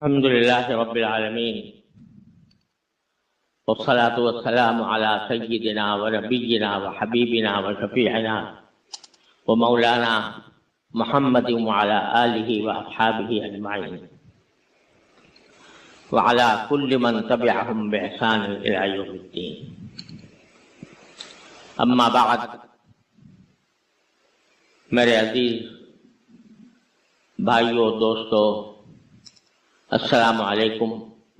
الحمد لله رب العالمين والصلاة والسلام على سيدنا ونبينا وحبيبنا وشفيعنا ومولانا محمد وعلى آله وأصحابه أجمعين وعلى كل من تبعهم بإحسان إلى يوم الدين. أما بعد، میرے عزیز بھائیوں دوستوں، السلام علیکم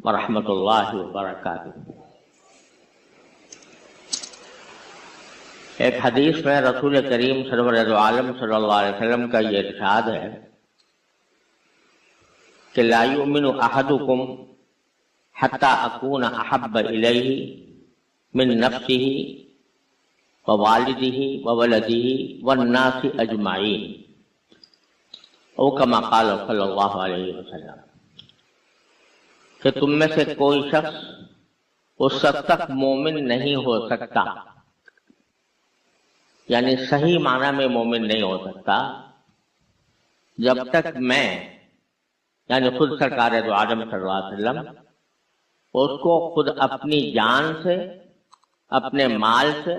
ورحمۃ اللہ وبرکاتہ۔ ایک حدیث میں رسول کریم سرور عالم صلی اللہ علیہ وسلم کا یہ ارشاد ہے کہ لا یؤمن احدکم حتی اکون احب الیہ من نفسہ ووالدہ وولدہ والناس اجمعین، او کما قال صلی اللہ علیہ وسلم، کہ تم میں سے کوئی شخص اس وقت تک مومن نہیں ہو سکتا، یعنی صحیح معنی میں مومن نہیں ہو سکتا، جب تک میں یعنی خود سرکار دو عالم صلی اللہ علیہ وسلم اس کو خود اپنی جان سے، اپنے مال سے،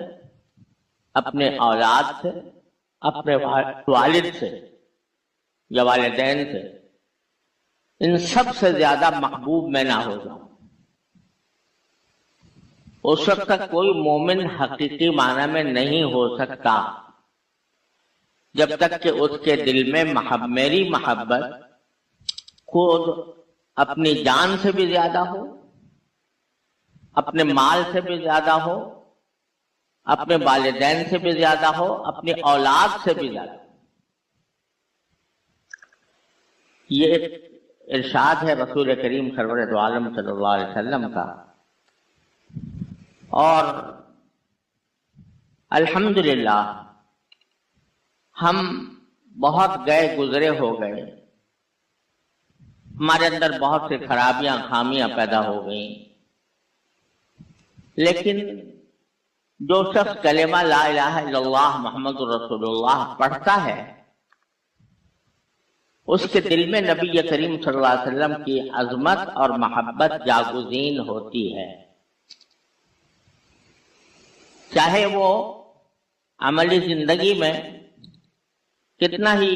اپنے اولاد سے، اپنے والد سے یا والدین سے، ان سب سے زیادہ محبوب میں نہ ہو جاؤں۔ اس وقت تک کوئی مومن حقیقی معنی میں نہیں ہو سکتا جب تک کہ اس کے دل میں میری محبت خود اپنی جان سے بھی زیادہ ہو، اپنے مال سے بھی زیادہ ہو، اپنے والدین سے بھی زیادہ ہو، اپنی اولاد سے بھی زیادہ ہو۔ یہ ارشاد ہے رسول کریم سرور دو عالم صلی اللہ علیہ وسلم کا، اور الحمدللہ ہم بہت گئے گزرے ہو گئے، ہمارے اندر بہت سے خرابیاں خامیاں پیدا ہو گئیں، لیکن جو شخص کلمہ لا الہ الا اللہ محمد رسول اللہ پڑھتا ہے، اس کے دل میں نبی کریم صلی اللہ علیہ وسلم کی عظمت اور محبت جاگزین ہوتی ہے، چاہے وہ عملی زندگی میں کتنا ہی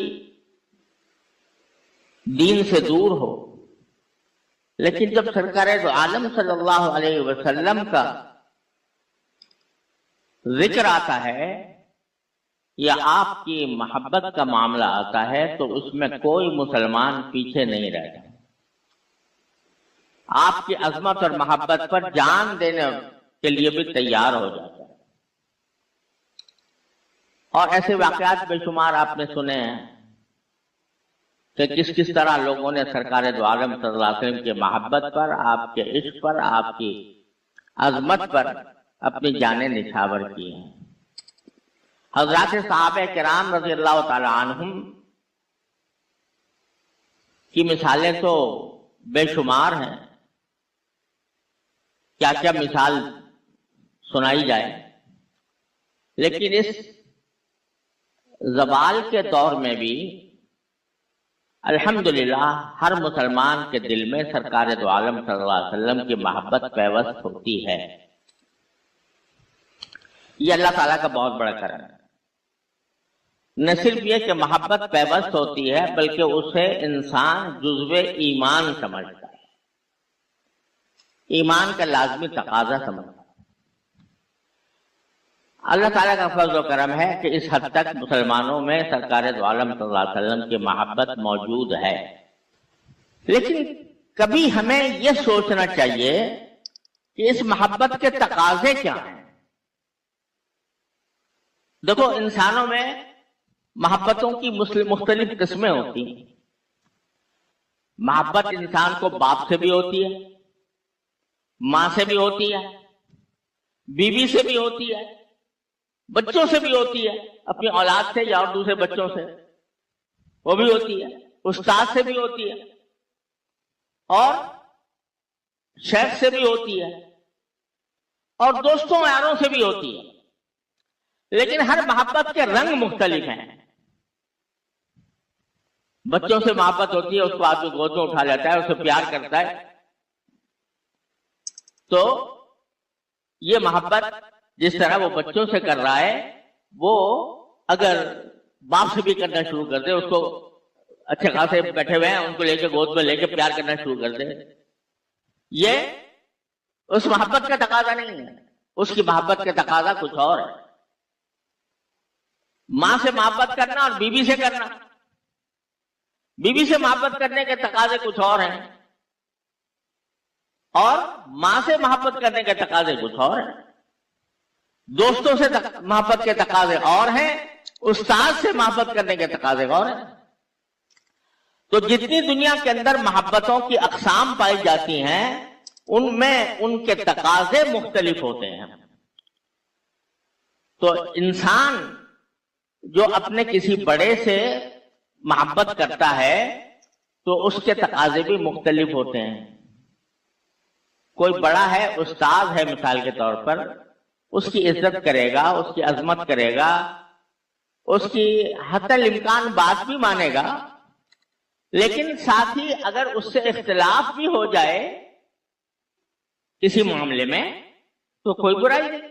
دین سے دور ہو، لیکن جب سرکار دو عالم صلی اللہ علیہ وسلم کا ذکر آتا ہے یا آپ کی محبت کا معاملہ آتا ہے تو اس میں کوئی مسلمان پیچھے نہیں رہتا، آپ کی عظمت اور محبت پر جان دینے کے لیے بھی تیار ہو جاتا ہے۔ اور ایسے واقعات بے شمار آپ نے سنے ہیں کہ کس طرح لوگوں نے سرکار دو عالم صلی اللہ علیہ وسلم کی محبت پر، آپ کے عشق پر، آپ کی عظمت پر اپنی جانیں نچھاور کی ہیں۔ حضرات صحابہ کرام رضی اللہ تعالی عنہم کی مثالیں تو بے شمار ہیں، کیا کیا مثال سنائی جائے، لیکن اس زوال کے دور میں بھی الحمدللہ ہر مسلمان کے دل میں سرکار دو عالم صلی اللہ علیہ وسلم کی محبت پیوست ہوتی ہے۔ یہ اللہ تعالیٰ کا بہت بڑا کرم ہے۔ نہ صرف یہ کہ محبت پیوست ہوتی ہے، بلکہ اسے انسان جزو ایمان سمجھتا ہے، ایمان کا لازمی تقاضا سمجھتا ہے۔ اللہ تعالیٰ کا فضل و کرم ہے کہ اس حد تک مسلمانوں میں سرکار دو عالم صلی اللہ علیہ وسلم کی محبت موجود ہے، لیکن کبھی ہمیں یہ سوچنا چاہیے کہ اس محبت کے تقاضے کیا ہیں۔ دیکھو، انسانوں میں محبتوں کی مختلف قسمیں ہوتی ہیں۔ محبت انسان کو باپ سے بھی ہوتی ہے، ماں سے بھی ہوتی ہے، بیوی سے بھی ہوتی ہے، بچوں سے بھی ہوتی ہے، اپنی اولاد سے یا اور دوسرے بچوں سے وہ بھی ہوتی ہے، استاد سے بھی ہوتی ہے، اور شیخ سے بھی ہوتی ہے، اور دوستوں یاروں سے بھی ہوتی ہے۔ لیکن ہر محبت کے رنگ مختلف ہیں۔ بچوں سے محبت ہوتی ہے، اس کو آدمی گود میں اٹھا لیتا ہے، اسے پیار کرتا ہے. تو یہ محبت جس طرح وہ بچوں سے کر رہا ہے، وہ اگر باپ سے بھی کرنا شروع کر دے، اس کو اچھے خاصے بیٹھے ہوئے ہیں ان کو لے کے گود میں لے کے پیار کرنا شروع کر دے، یہ اس محبت کا تقاضا نہیں ہے. اس کی محبت کا تقاضا کچھ اور ہے. ماں سے محبت کرنا اور بیوی سے کرنا، بیوی سے محبت کرنے کے تقاضے کچھ اور ہیں، اور ماں سے محبت کرنے کے تقاضے کچھ اور ہیں. دوستوں سے محبت کے تقاضے اور ہیں، استاد سے محبت کرنے کے تقاضے اور ہیں. تو جتنی دنیا کے اندر محبتوں کی اقسام پائی جاتی ہیں، ان میں ان کے تقاضے مختلف ہوتے ہیں. تو انسان جو اپنے کسی بڑے سے محبت کرتا ہے تو اس کے تقاضے بھی مختلف ہوتے ہیں. کوئی بڑا ہے، استاد ہے مثال کے طور پر، اس کی عزت کرے گا، اس کی عظمت کرے گا، اس کی حتی الامکان بات بھی مانے گا، لیکن ساتھ ہی اگر اس سے اختلاف بھی ہو جائے کسی معاملے میں تو کوئی برائی نہیں.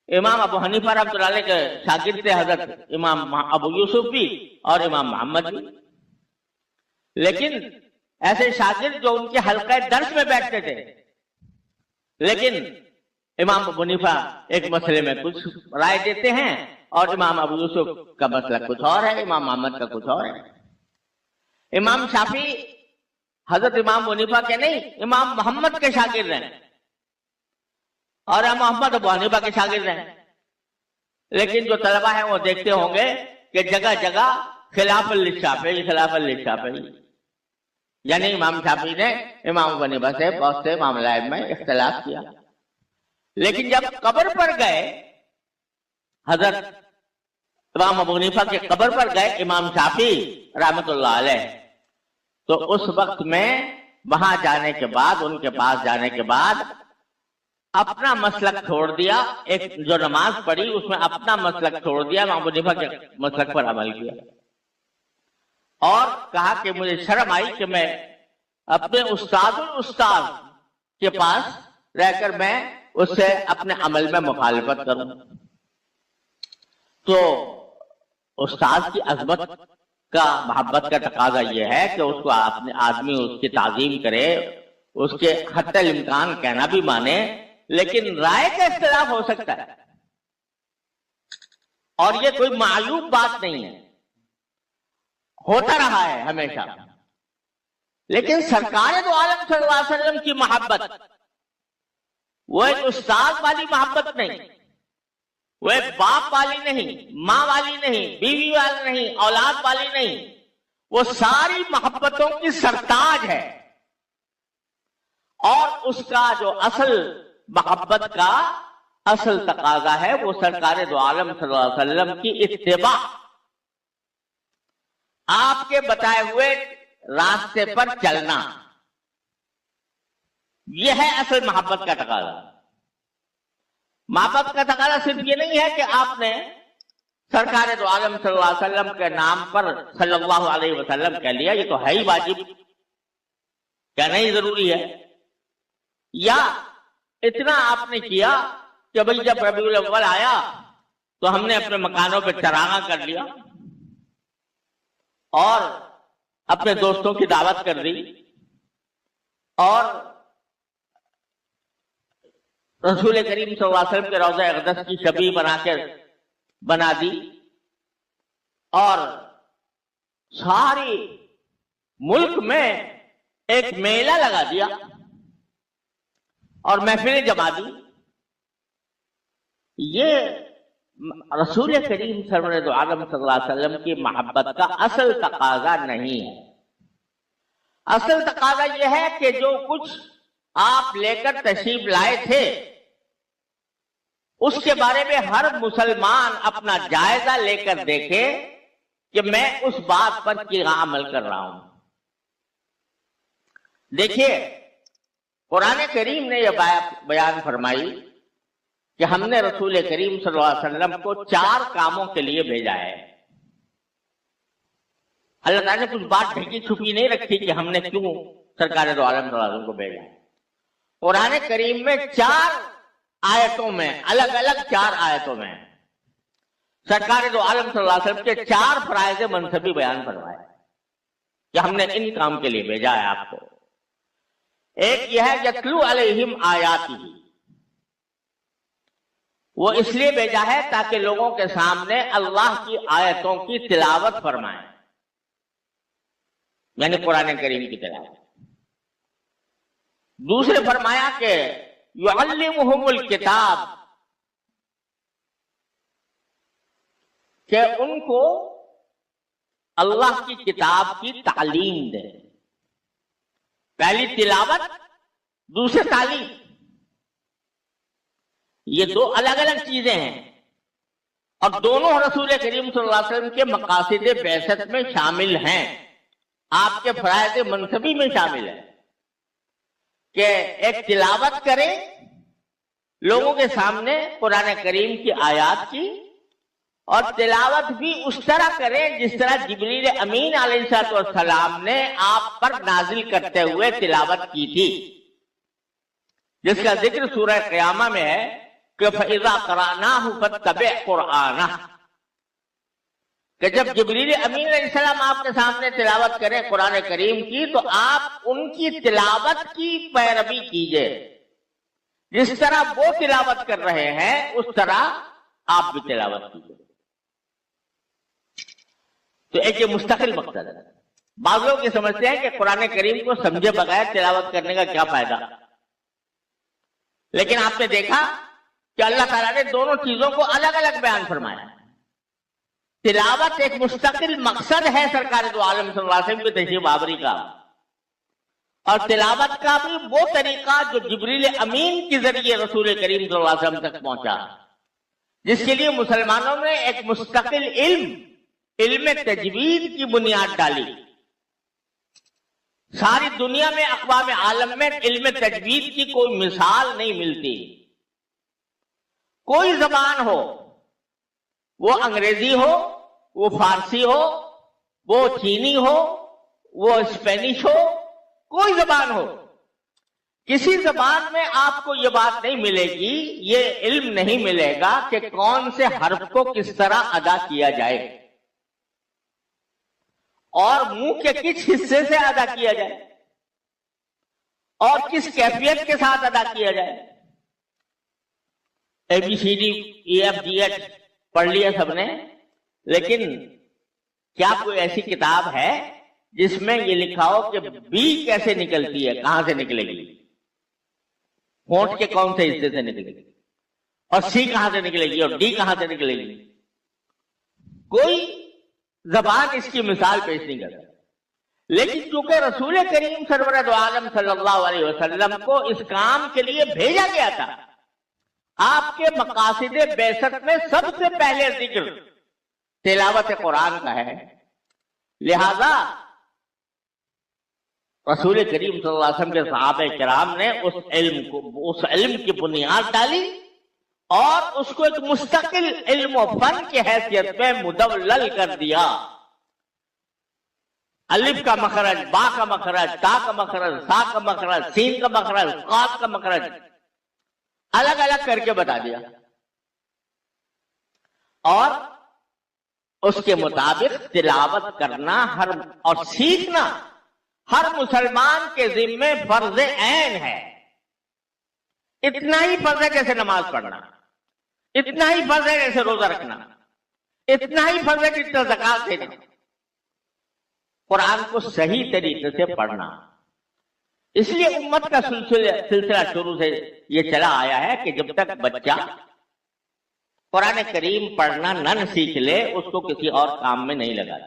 امام ابو حنیفہ رحمۃ اللہ علیہ کے شاگرد تھے حضرت امام ابو یوسف بھی اور امام محمد بھی، لیکن ایسے شاگرد جو ان کے حلقہ درس میں بیٹھتے تھے، لیکن امام ابو حنیفہ ایک مسئلے میں کچھ رائے دیتے ہیں اور امام ابو یوسف کا مسئلہ کچھ اور ہے، امام محمد کا کچھ اور ہے. امام شافعی حضرت امام ابو حنیفہ کے نہیں، امام محمد کے شاگرد ہیں، اور امام محمد ابو حنیفہ کے شاگرد ہیں. لیکن جو طلبہ ہیں وہ دیکھتے ہوں گے کہ جگہ جگہ خلاف للشافعی، خلاف للشافعی، یعنی امام شافعی نے امام ابو حنیفہ سے بہت سے معاملات میں اختلاف کیا. لیکن جب قبر پر گئے، حضرت امام ابو حنیفہ کے قبر پر گئے امام شافعی رحمۃ اللہ علیہ، تو اس وقت میں وہاں جانے کے بعد، ان کے پاس جانے کے بعد اپنا مسلک چھوڑ دیا. ایک جو نماز پڑھی اس میں اپنا مسلک چھوڑ دیا، امام ابو حنیفہ کے مسلک پر عمل کیا، اور کہا کہ مجھے شرم آئی کہ میں اپنے استاد الاستاد کے پاس رہ کر میں اس سے اپنے عمل میں مخالفت کروں. تو استاد کی عظمت کا، محبت کا تقاضا یہ ہے کہ اس کو اپنے آدمی اس کی تعظیم کرے، اس کے حتی الامکان کہنا بھی مانے، لیکن رائے کا اختلاف ہو سکتا ہے اور یہ کوئی معیوب بات نہیں ہے، ہوتا رہا ہے ہمیشہ. لیکن سرکار دو عالم صلی اللہ علیہ وسلم کی محبت وہ ایک استاد والی محبت نہیں، وہ ایک باپ والی نہیں، ماں والی نہیں، بیوی والی نہیں، اولاد والی نہیں، وہ ساری محبتوں کی سرتاج ہے. اور اس کا جو اصل محبت کا اصل تقاضا ہے وہ سرکار دو عالم صلی اللہ علیہ وسلم کی اتباع، آپ کے بتائے ہوئے راستے پر چلنا، یہ ہے اصل محبت کا تقاضا. محبت کا تقاضا صرف یہ نہیں ہے کہ آپ نے سرکار دو عالم صلی اللہ علیہ وسلم کے نام پر صلی اللہ علیہ وسلم کہہ لیا، یہ تو ہے ہی واجب، کہنا ہی ضروری ہے، یا اتنا آپ نے کیا کہ بھئی جب ربیع الاول آیا تو ہم نے اپنے مکانوں پہ چراغاں کر لیا اور اپنے دوستوں کی دعوت کر دی اور رسول کریم صلی اللہ علیہ وسلم کے روضہ اقدس کی شبیہ بنا دی اور ساری ملک میں ایک میلہ لگا دیا اور محفلیں جما دی. یہ رسول کریم سرور دو عالم صلی اللہ علیہ وسلم کی محبت کا اصل تقاضا نہیں ہے. اصل تقاضا یہ ہے کہ جو کچھ آپ لے کر تشریف لائے تھے اس کے بارے میں ہر مسلمان اپنا جائزہ لے کر دیکھے کہ میں اس بات پر کیا عمل کر رہا ہوں. دیکھیے قرآن کریم نے یہ بیان فرمائی کہ ہم نے رسول کریم صلی اللہ علیہ وسلم کو 4 کاموں کے لیے بھیجا ہے. اللہ تعالیٰ نے کچھ بات ڈھکی چھپی نہیں رکھی کہ ہم نے کیوں سرکار دو عالم صلی اللہ علیہ وسلم کو بھیجا. قرآن کریم میں 4 آیتوں میں، الگ الگ 4 آیتوں میں سرکار دو عالم صلی اللہ علیہ وسلم کے 4 فرائض منصبی بیان فرمائے کہ ہم نے ان کام کے لیے بھیجا ہے آپ کو. ایک یہ ہے یتلو علیہم آیاتہ، وہ اس لیے بھیجا ہے تاکہ لوگوں کے سامنے اللہ کی آیتوں کی تلاوت فرمائیں، یعنی قرآن کریم کی تلاوت. دوسرے فرمایا کہ یعلمہم الکتاب، کہ ان کو اللہ کی کتاب کی تعلیم دے. پہلی تلاوت، دوسری تعلیم، یہ 2 الگ الگ چیزیں ہیں، اور دونوں رسول کریم صلی اللہ علیہ وسلم کے مقاصد بعثت میں شامل ہیں، آپ کے فرائض منصبی میں شامل ہے کہ ایک تلاوت کریں لوگوں کے سامنے قرآن کریم کی آیات کی، اور تلاوت بھی اس طرح کریں جس طرح جبریل امین علیہ السلام نے آپ پر نازل کرتے ہوئے تلاوت کی تھی، جس کا ذکر سورہ قیامہ میں ہے کہ فَإِذَا قَرَأْنَاهُ فَاتَّبِعْ قُرْآنَهُ، کہ جب جبریل امین علیہ السلام آپ کے سامنے تلاوت کریں قرآن کریم کی تو آپ ان کی تلاوت کی پیروی کیجئے، جس طرح وہ تلاوت کر رہے ہیں اس طرح آپ بھی تلاوت کیجئے. تو ایک یہ مستقل مقصد ہے. بعض لوگ یہ سمجھتے ہیں کہ قرآن کریم کو سمجھے بغیر تلاوت کرنے کا کیا فائدہ، لیکن آپ نے دیکھا کہ اللہ تعالیٰ نے دونوں چیزوں کو الگ الگ بیان فرمایا. تلاوت ایک مستقل مقصد ہے سرکار دو عالم صلی اللہ علیہ وسلم کی تشریف آوری کا، اور تلاوت کا بھی وہ طریقہ جو جبریل امین کے ذریعے رسول کریم صلی اللہ علیہ وسلم تک پہنچا، جس کے لیے مسلمانوں نے ایک مستقل علم تجوید کی بنیاد ڈالی. ساری دنیا میں اقوام عالم میں علم تجوید کی کوئی مثال نہیں ملتی. کوئی زبان ہو، وہ انگریزی ہو، وہ فارسی ہو، وہ چینی ہو، وہ اسپینش ہو، کوئی زبان ہو، کسی زبان میں آپ کو یہ بات نہیں ملے گی، یہ علم نہیں ملے گا کہ کون سے حرف کو کس طرح ادا کیا جائے اور منہ کے کس حصے سے ادا کیا جائے اور کس کیفیت کے ساتھ ادا کیا جائے. ABCD-EFGH پڑھ لیا سب نے، لیکن کیا کوئی ایسی کتاب ہے جس میں یہ لکھا ہو کہ بی کیسے نکلتی ہے، کہاں سے نکلے گی، ہونٹ کے کون سے حصے سے نکلے گی، اور سی کہاں سے نکلے گی، اور ڈی کہاں سے نکلے گی؟ کوئی زبان اس کی مثال پیش نہیں کرتا. لیکن چونکہ رسول کریم سرور دو عالم صلی اللہ علیہ وسلم کو اس کام کے لیے بھیجا گیا تھا، آپ کے مقاصد بعثت میں سب سے پہلے ذکر تلاوت قرآن کا ہے، لہذا رسول کریم صلی اللہ علیہ وسلم کے صحابہ کرام نے اس علم کی بنیاد ڈالی اور اس کو ایک مستقل علم و فن کی حیثیت میں مدلل کر دیا. الف کا مخرج، با کا مخرج، تا کا مخرج، سا کا مخرج، سین کا مخرج، قاف کا مخرج الگ الگ کر کے بتا دیا، اور اس کے مطابق تلاوت کرنا اور سیکھنا ہر مسلمان کے ذمے فرض عین ہے. اتنا ہی فرض ہے جیسے نماز پڑھنا، اتنا ہی فرض ہے جیسے روزہ رکھنا، اتنا ہی فرض ہے جتنا زکات دینا. قرآن کو صحیح طریقے سے پڑھنا. اس لیے امت کا سلسلہ شروع سے یہ چلا آیا ہے کہ جب تک بچہ قرآن کریم پڑھنا نہ سیکھ لے اس کو کسی اور کام میں نہیں لگا.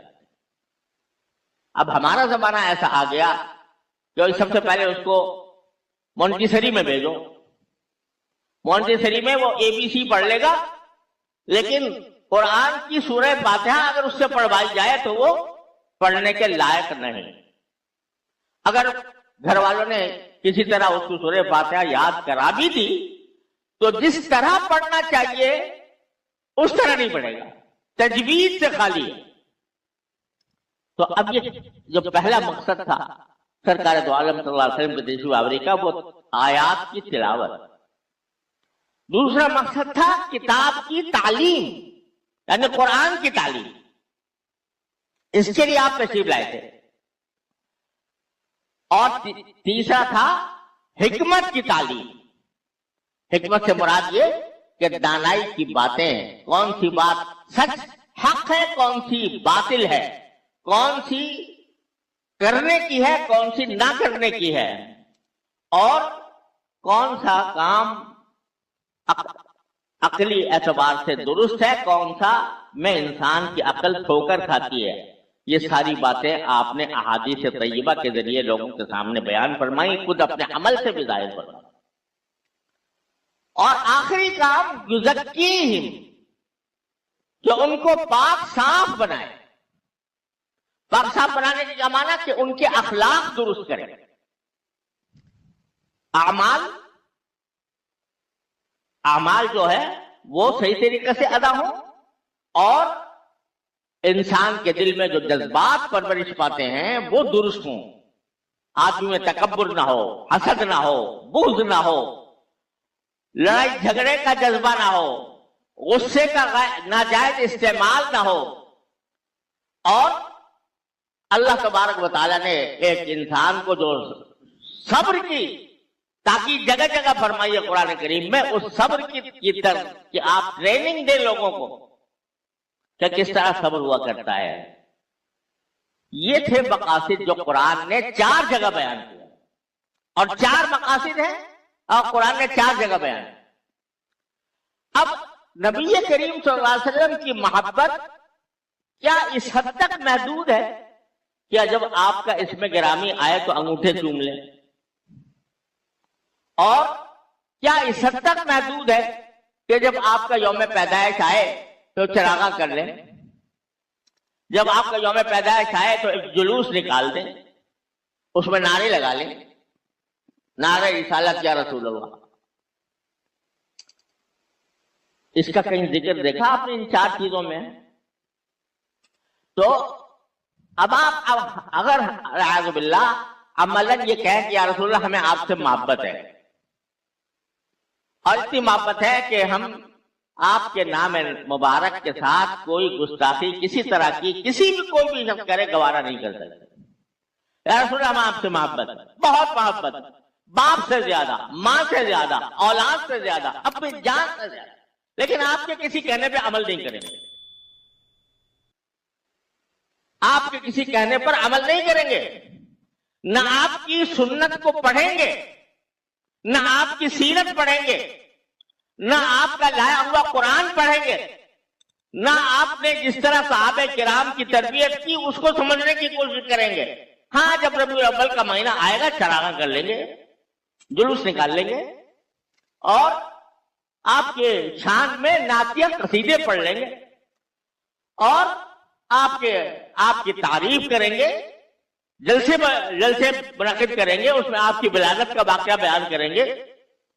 اب ہمارا زمانہ ایسا آ گیا کہ سب سے پہلے اس کو مونٹیسری میں بھیجو، مونٹیسری میں وہ ABC پڑھ لے گا، لیکن قرآن کی سورہ فاتحہ اگر اس سے پڑھوائی جائے تو وہ پڑھنے کے لائق نہیں. اگر گھر والوں نے کسی طرح اس کو سورہ فاتحہ یاد کرا بھی دی تو جس طرح پڑھنا چاہیے اس طرح نہیں پڑھے گا، تجوید سے خالی ہے. تو اب یہ جو پہلا مقصد تھا سرکار دو عالم صلی اللہ علیہ وسلم کے تشریف آوری کا، وہ آیات کی تلاوت. دوسرا مقصد تھا کتاب کی تعلیم، یعنی قرآن کی تعلیم. اس کے لیے آپ تشریف لائے تھے. اور تیسرا تھا حکمت کی تعلیم. حکمت سے مراد یہ کہ دانائی کی باتیں، کون سی بات سچ حق ہے، کون سی باطل ہے، کون سی کرنے کی ہے، کون سی نہ کرنے کی ہے، اور کون سا کام عقلی اعتبار سے درست ہے، کون سا میں انسان کی عقل ٹھوکر کھاتی ہے. یہ ساری باتیں آپ نے احادیث طیبہ کے ذریعے لوگوں کے سامنے بیان فرمائی، خود اپنے عمل سے بھی ظاہر فرمائی. اور آخری کام یزکیہم، کہ ان کو پاک صاف بنائے. پاک صاف بنانے کا معنی کہ ان کے اخلاق درست کرے، اعمال جو ہے وہ صحیح طریقے سے ادا ہو، اور انسان کے دل میں جو جذبات پرورش پاتے ہیں وہ درست ہوں. آدمی میں تکبر نہ ہو، حسد نہ ہو، بغض نہ ہو، لڑائی جھگڑے کا جذبہ نہ ہو، غصے کا ناجائز استعمال نہ ہو. اور اللہ تبارک و تعالیٰ نے ایک انسان کو جو صبر کی تاکہ جگہ جگہ فرمائی ہے قرآن کریم میں، اس صبر کی طرف کہ آپ ٹریننگ دیں لوگوں کو کہ کس طرح صبر ہوا کرتا ہے. یہ تھے مقاصد جو قرآن نے 4 جگہ بیان کیا، اور 4 مقاصد ہیں اور قرآن نے 4 جگہ بیان کیا. اب نبی کریم صلی اللہ علیہ وسلم کی محبت کیا اس حد تک محدود ہے کہ جب آپ کا اس میں گرامی آئے تو انگوٹھے چوم لیں، اور کیا اس حد تک محدود ہے کہ جب آپ کا یوم پیدائش آئے تو چراغاں کر لیں، جب آپ کا یوم پیدائش آئے تو ایک جلوس نکال دیں، اس میں نعرے لگا لیں، نعرہ رسالت یا رسول اللہ. اس کا کہیں ذکر دیکھا آپ نے ان 4 چیزوں میں؟ تو اب آپ اگر اعوذ باللہ عملاً یہ کہیں کہ یا رسول اللہ ہمیں آپ سے محبت ہے، اور اتنی محبت ہے کہ ہم آپ کے نام مبارک کے ساتھ کوئی گستاخی کسی طرح کی کسی بھی کوئی بھی شخص کرے گوارا نہیں کر سکتے. یا رسول اللہ ہم آپ سے محبت ہے، بہت محبت، باپ سے زیادہ، ماں سے زیادہ، اولاد سے زیادہ، اپنی جان سے زیادہ، لیکن آپ کے کسی کہنے پہ عمل نہیں کریں گے. آپ کے کسی کہنے پر عمل نہیں کریں گے، نہ آپ کی سنت کو پڑھیں گے، نہ آپ کی سیرت پڑھیں گے، نہ آپ کا لایا ہوا قرآن پڑھیں گے، نہ آپ نے جس طرح صحابہ کرام کی تربیت کی اس کو سمجھنے کی کوشش کریں گے. ہاں جب ربیع الاول کا مہینہ آئے گا چراغاں کر لیں گے، جلوس نکال لیں گے، اور آپ کے شان میں نعتیہ قصیدے پڑھ لیں گے، اور آپ کی تعریف کریں گے، جلسے منعقد کریں گے، اس میں آپ کی ولادت کا واقعہ بیان کریں گے،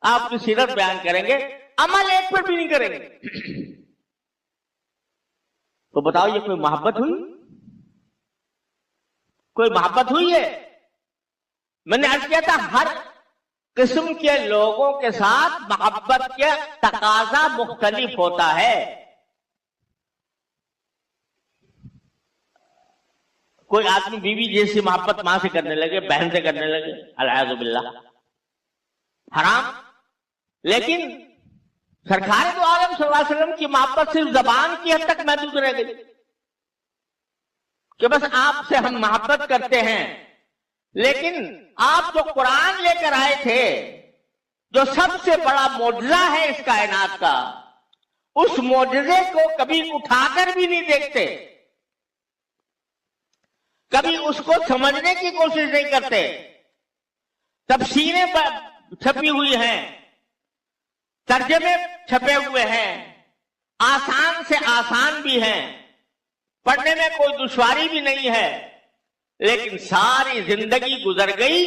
آپ کی سیرت بیان کریں گے، عمل ایک پر بھی نہیں کریں گے. تو بتاؤ یہ کوئی محبت ہوئی؟ کوئی محبت ہوئی ہے؟ میں نے عرض کیا تھا ہر قسم کے لوگوں کے ساتھ محبت کے تقاضا مختلف ہوتا ہے. کوئی آدمی بیوی جیسی محبت ماں سے کرنے لگے، بہن سے کرنے لگے، العیاذ باللہ، حرام. لیکن سرکار دو عالم صلی اللہ علیہ وسلم کی محبت صرف زبان کی حد تک محدود رہ گئی کہ بس آپ سے ہم محبت کرتے ہیں. لیکن آپ جو قرآن لے کر آئے تھے، جو سب سے بڑا معجزہ ہے اس کائنات کا، اس معجزے کو کبھی اٹھا کر بھی نہیں دیکھتے، کبھی اس کو سمجھنے کی کوشش نہیں کرتے. تفسیریں چھپی ہوئی ہیں، ترجمے چھپے ہوئے ہیں، آسان سے آسان بھی ہیں، پڑھنے میں کوئی دشواری بھی نہیں ہے، لیکن ساری زندگی گزر گئی،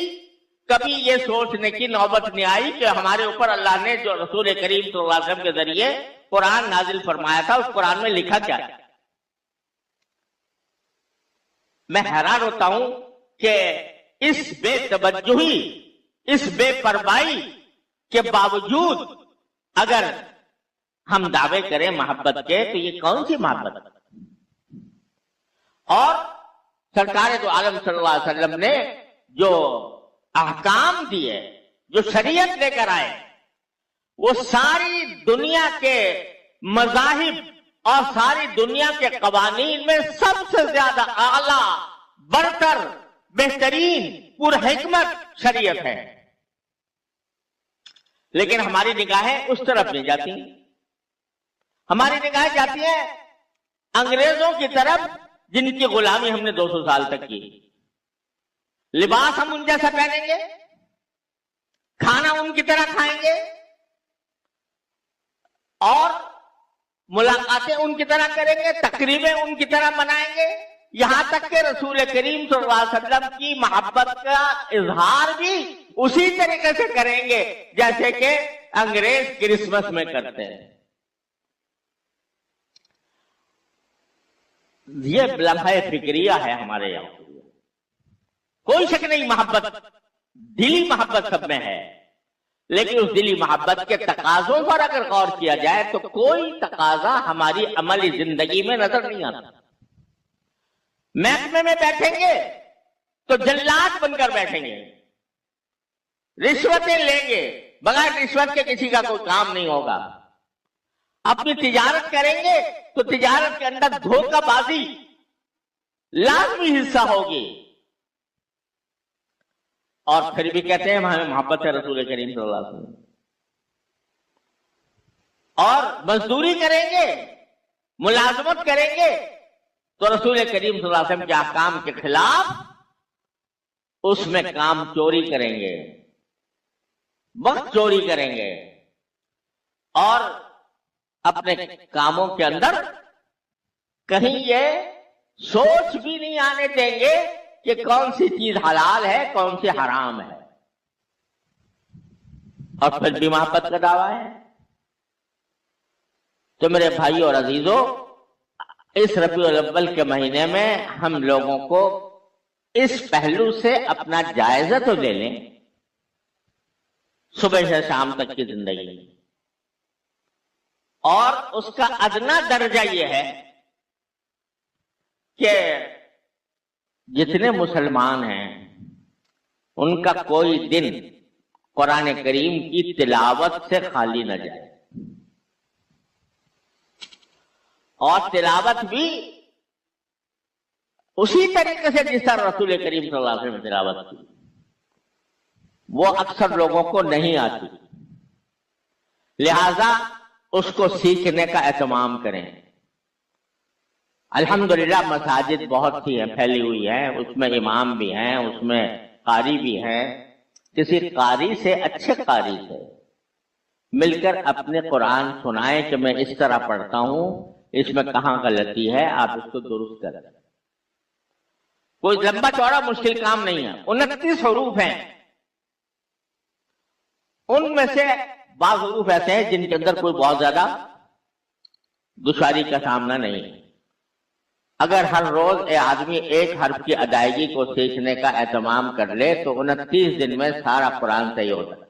کبھی یہ سوچنے کی نوبت نہیں آئی کہ ہمارے اوپر اللہ نے جو رسول کریم صلی اللہ علیہ وسلم کے ذریعے قرآن نازل فرمایا تھا، اس قرآن میں لکھا کیا ہے. میں حیران ہوتا ہوں کہ اس بے توجہی، اس بے پرواہی کے باوجود اگر ہم دعوے کریں محبت کے تو یہ کون سی محبت؟ اور سرکار دو عالم صلی اللہ علیہ وسلم نے جو احکام دیے، جو شریعت لے کر آئے، وہ ساری دنیا کے مذاہب اور ساری دنیا کے قوانین میں سب سے زیادہ اعلیٰ، برتر، بہترین، پر حکمت شریعت ہے. لیکن ہماری نگاہیں اس طرف نہیں جاتی. ہماری نگاہیں جاتی ہیں انگریزوں کی طرف، جن کی غلامی ہم نے 200 سال تک کی. لباس ہم ان جیسا پہنیں گے، کھانا ان کی طرح کھائیں گے، اور ملاقاتیں ان کی طرح کریں گے، تقریبیں ان کی طرح منائیں گے. یہاں تک کہ رسول کریم صلی اللہ علیہ وسلم کی محبت کا اظہار بھی اسی طریقے سے کریں گے جیسے کہ انگریز کرسمس میں کرتے ہیں. یہ لمحہ فکریہ ہے ہمارے یہاں. کوئی شک نہیں، محبت، دلی محبت سب میں ہے، لیکن اس دلی محبت کے تقاضوں پر اگر غور کیا جائے تو کوئی تقاضا ہماری عملی زندگی میں نظر نہیں آتا. محکمے میں بیٹھیں گے تو جلاد بن کر بیٹھیں گے، رشوتیں لیں گے، بغیر رشوت کے کسی کا کوئی کام نہیں ہوگا. اپنی تجارت کریں گے تو تجارت کے اندر دھوکہ بازی لازمی حصہ ہوگی. اور پھر بھی کہتے ہیں ہمیں محبت ہے رسول کریم صلی اللہ علیہ وسلم. اور مزدوری کریں گے، ملازمت کریں گے تو رسول کریم صلی اللہ علیہ وسلم کے احکام کے خلاف اس میں کام چوری کریں گے، وقت چوری کریں گے، اور اپنے کاموں کے اندر کہیں یہ سوچ بھی نہیں آنے دیں گے کہ کون سی چیز حلال ہے، کون سی حرام ہے. اور پھر بھی محبت کا دعویٰ ہے. تو میرے بھائی اور عزیزوں، اس ربیع الاول کے مہینے میں ہم لوگوں کو اس پہلو سے اپنا جائزہ تو لے لیں صبح سے شام تک کی زندگی. اور اس کا ادنا درجہ یہ ہے کہ جتنے مسلمان ہیں ان کا کوئی دن قرآن کریم کی تلاوت سے خالی نہ جائے. اور تلاوت بھی اسی طریقے سے جس طرح رسول کریم صلی اللہ علیہ وسلم نے تلاوت کی. وہ اکثر لوگوں کو نہیں آتی، لہذا اس کو سیکھنے کا اہتمام کریں. الحمدللہ مساجد بہت سی ہیں، پھیلی ہوئی ہیں، اس میں امام بھی ہیں، اس میں قاری بھی ہیں. کسی قاری سے، اچھے قاری سے مل کر اپنے قرآن سنائیں کہ میں اس طرح پڑھتا ہوں، اس میں کہاں غلطی ہے، آپ اس کو درست کریں. کوئی لمبا چوڑا مشکل کام نہیں ہے. 29 حروف ہیں، ان میں سے بعض حروف ایسے ہیں جن کے اندر کوئی بہت زیادہ دشواری کا سامنا نہیں ہے. اگر ہر روز آدمی ایک حرف کی ادائیگی کو سیکھنے کا اہتمام کر لے تو 29 دن میں سارا قرآن صحیح ہو جاتا ہے.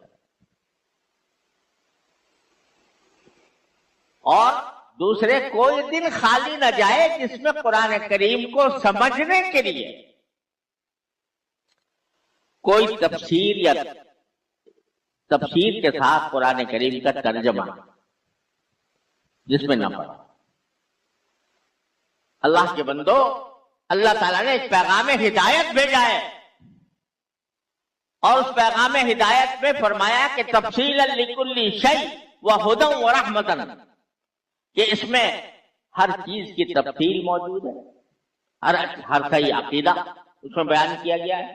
اور دوسرے کوئی دن خالی نہ جائے جس میں قرآن کریم کو سمجھنے کے لیے کوئی تفسیر کے ساتھ قرآن کریم کا ترجمہ جس میں نہ پڑا. اللہ کے بندو، اللہ تعالیٰ نے ایک پیغام ہدایت بھیجا ہے، اور اس پیغام ہدایت میں فرمایا کہ تفصیلا لکل شیء وہدی ورحمۃ، کہ اس میں ہر چیز کی تفصیل موجود ہے، ہر صحیح عقیدہ اس میں بیان کیا گیا ہے،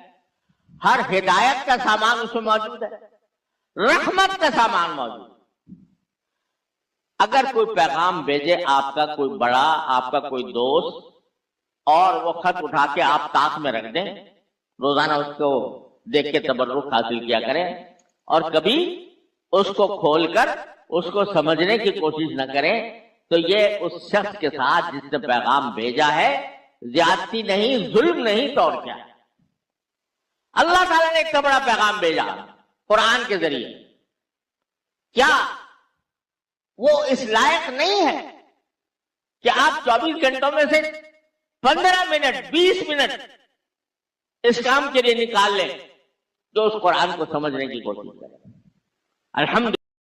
ہر ہدایت کا سامان اس میں موجود ہے، رحمت کا سامان موجود ہے. اگر کوئی پیغام بھیجے آپ کا کوئی بڑا، آپ کا کوئی دوست، اور وہ خط اٹھا کے آپ طاق میں رکھ دیں، روزانہ اس کو دیکھ کے تبرک حاصل کیا کریں، اور کبھی اس کو کھول کر اس کو سمجھنے کی کوشش نہ کریں، تو یہ اس شخص کے ساتھ جس نے پیغام بھیجا ہے زیادتی نہیں، ظلم نہیں تو اور کیا. اللہ تعالیٰ نے ایک بڑا پیغام بھیجا قرآن کے ذریعے. کیا وہ اس لائق نہیں ہے کہ آپ 24 گھنٹوں میں سے 15 منٹ 20 منٹ اس کام کے لیے نکال لیں جو اس قرآن کو سمجھنے کی کوشش کریں؟ الحمدللہ